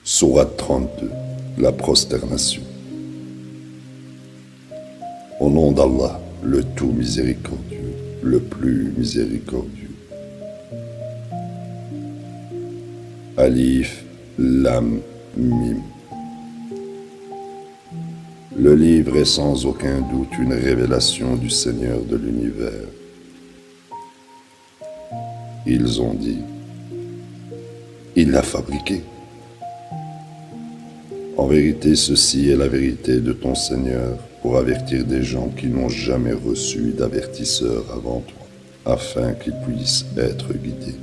Sourate 32, la prosternation. Au nom d'Allah, le tout miséricordieux, le plus miséricordieux. Alif, Lam, Mim. Le livre est sans aucun doute une révélation du Seigneur de l'univers. Ils ont dit, il l'a fabriqué. En vérité, ceci est la vérité de ton Seigneur pour avertir des gens qui n'ont jamais reçu d'avertisseur avant toi, afin qu'ils puissent être guidés.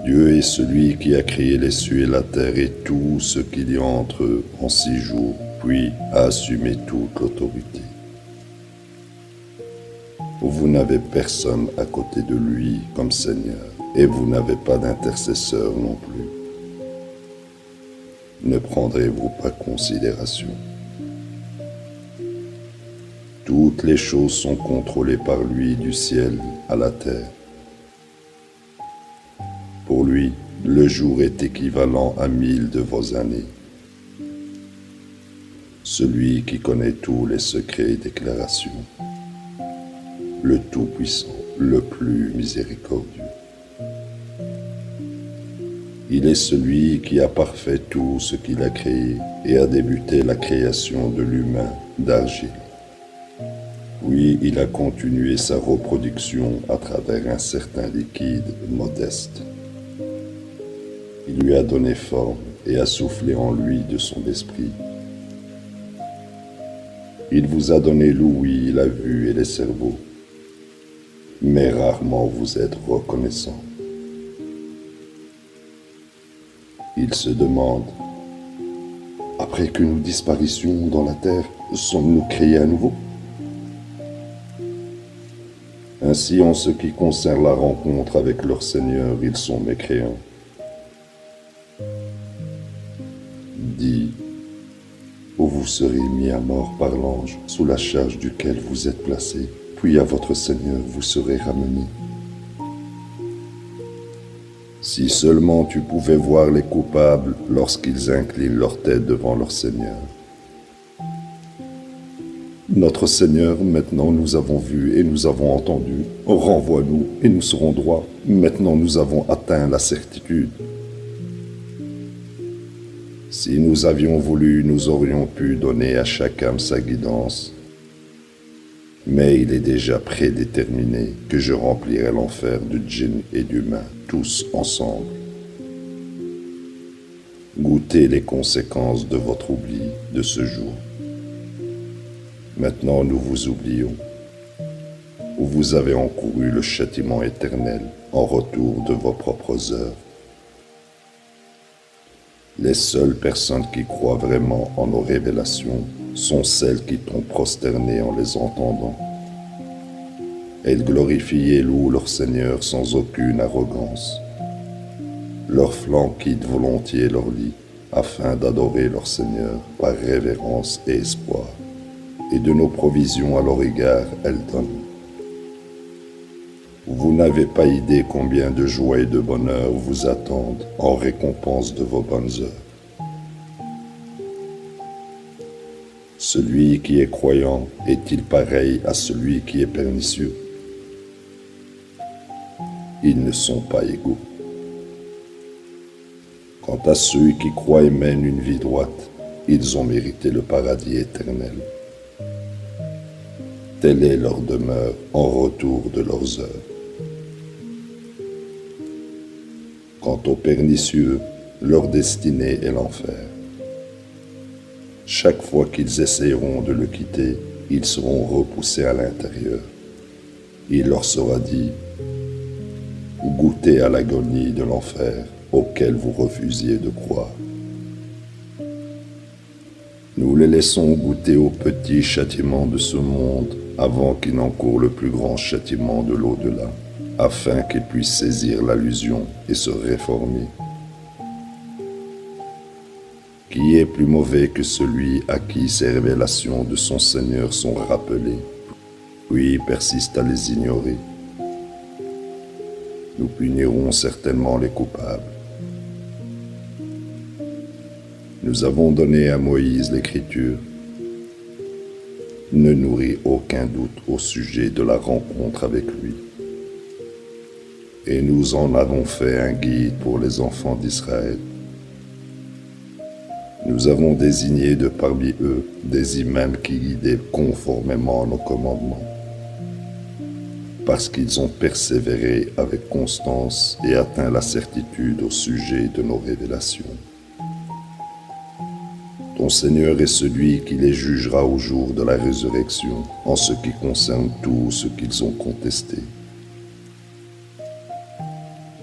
Dieu est celui qui a créé les cieux et la terre et tout ce qu'il y a entre eux en 6 jours, puis a assumé toute l'autorité. Vous n'avez personne à côté de lui comme Seigneur, et vous n'avez pas d'intercesseur non plus. Ne prendrez-vous pas considération? Toutes les choses sont contrôlées par lui du ciel à la terre. Pour lui, le jour est équivalent à 1000 de vos années. Celui qui connaît tous les secrets et déclarations, le Tout-Puissant, le plus miséricordieux. Il est celui qui a parfait tout ce qu'il a créé et a débuté la création de l'humain d'argile. Puis il a continué sa reproduction à travers un certain liquide modeste. Il lui a donné forme et a soufflé en lui de son esprit. Il vous a donné l'ouïe, la vue et les cerveaux, mais rarement vous êtes reconnaissant. Il se demande, après que nous disparissions dans la terre, sommes-nous créés à nouveau? Ainsi, en ce qui concerne la rencontre avec leur Seigneur, ils sont mécréants. Dis, où vous serez mis à mort par l'ange sous la charge duquel vous êtes placé, puis à votre Seigneur vous serez ramenés. Si seulement tu pouvais voir les coupables lorsqu'ils inclinent leur tête devant leur Seigneur. Notre Seigneur, maintenant nous avons vu et nous avons entendu. Renvoie-nous et nous serons droits. Maintenant nous avons atteint la certitude. Si nous avions voulu, nous aurions pu donner à chaque âme sa guidance. Mais il est déjà prédéterminé que je remplirai l'enfer du djinn et d'humains, tous ensemble. Goûtez les conséquences de votre oubli de ce jour. Maintenant nous vous oublions, où vous avez encouru le châtiment éternel en retour de vos propres œuvres. Les seules personnes qui croient vraiment en nos révélations sont celles qui t'ont prosterné en les entendant. Elles glorifient et louent leur Seigneur sans aucune arrogance. Leur flanc quitte volontiers leur lit afin d'adorer leur Seigneur par révérence et espoir. Et de nos provisions à leur égard, elles donnent. Vous n'avez pas idée combien de joie et de bonheur vous attendent en récompense de vos bonnes œuvres. Celui qui est croyant est-il pareil à celui qui est pernicieux? Ils ne sont pas égaux. Quant à ceux qui croient et mènent une vie droite, ils ont mérité le paradis éternel. Telle est leur demeure en retour de leurs œuvres. Quant aux pernicieux, leur destinée est l'enfer. Chaque fois qu'ils essayeront de le quitter, ils seront repoussés à l'intérieur. Il leur sera dit, goûtez à l'agonie de l'enfer auquel vous refusiez de croire. Nous les laissons goûter au petit châtiment de ce monde avant qu'ils n'encourent le plus grand châtiment de l'au-delà, afin qu'ils puissent saisir l'allusion et se réformer. Qui est plus mauvais que celui à qui ces révélations de son Seigneur sont rappelées, puis persiste à les ignorer? Nous punirons certainement les coupables. Nous avons donné à Moïse l'Écriture. Ne nourrit aucun doute au sujet de la rencontre avec lui. Et nous en avons fait un guide pour les enfants d'Israël. Nous avons désigné de parmi eux des imams qui guidaient conformément à nos commandements, parce qu'ils ont persévéré avec constance et atteint la certitude au sujet de nos révélations. Ton Seigneur est celui qui les jugera au jour de la résurrection en ce qui concerne tout ce qu'ils ont contesté.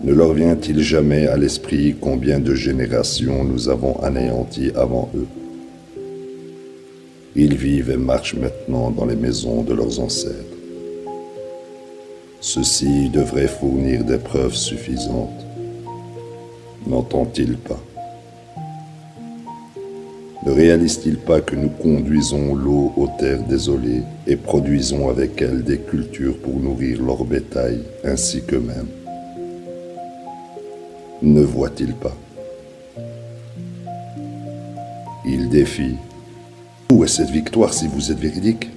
Ne leur vient-il jamais à l'esprit combien de générations nous avons anéanties avant eux? Ils vivent et marchent maintenant dans les maisons de leurs ancêtres. Ceux-ci devraient fournir des preuves suffisantes. N'entend-il pas? Ne réalise-t-il pas que nous conduisons l'eau aux terres désolées et produisons avec elle des cultures pour nourrir leur bétail ainsi qu'eux-mêmes? Ne voit-il pas? Il défie. Où est cette victoire si vous êtes véridique?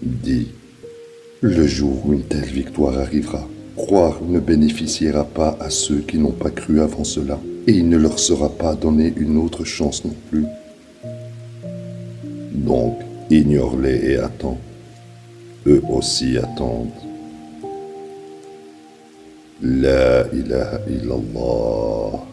Dit. Le jour où une telle victoire arrivera, croire ne bénéficiera pas à ceux qui n'ont pas cru avant cela, et il ne leur sera pas donné une autre chance non plus. Donc, ignore-les et attends. Eux aussi attendent. La ilaha illallah.